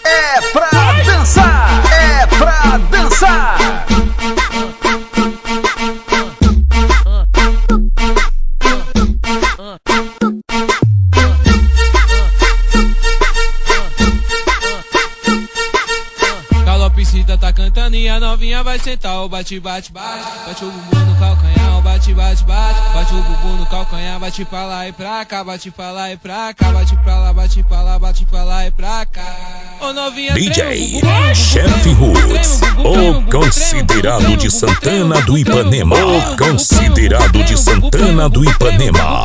É pra dançar, é pra dançar. Calopsita tá cantando e a novinha vai sentar. O bate, bate, bate, bate o bumbum no calcanhar. O bate, bate, bate, bate o bumbum no calcanhar. Bate pra lá e pra cá, bate pra lá e pra cá. Bate pra lá, bate pra lá, bate pra lá e pra cá. Ô novinha, DJ Chefe Roots, o considerado de Santana do Ipanema. O considerado de Santana do Ipanema.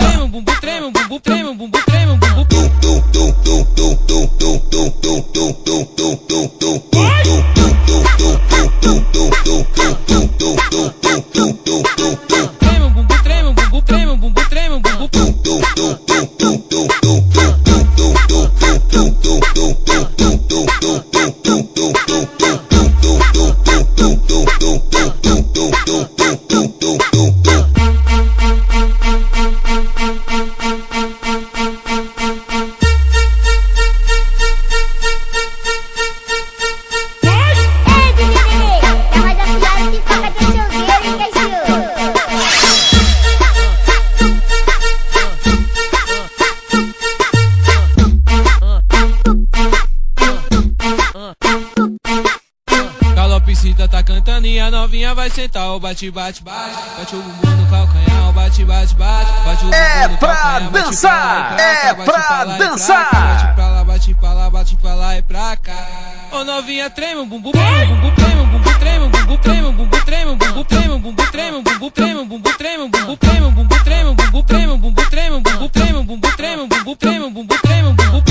Calopsita tá cantando e a novinha vai sentar. O bate, bate, bate, bate o bumbum no calcanhar. O bate, bate, bate, bate o bumbum no calcanhar. É pra dançar, é pra dançar. Bate pra lá, bate pra lá, bate pra lá e pra cá. Ô novinha, treme o bumbum, treme o bumbum, treme o bumbum, treme o bumbum, treme o bumbum, treme o bumbum, treme o bumbum, treme o bumbum, treme o bumbum, treme o bumbum, treme o bumbum, treme o bumbum, treme o bumbum, treme o bumbum, treme o bumbum, treme o bumbum, treme o bumbum, treme o bumbum.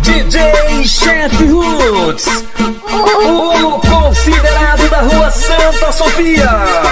DJ Chefe Roots, o considerado da Rua Santa Sofia.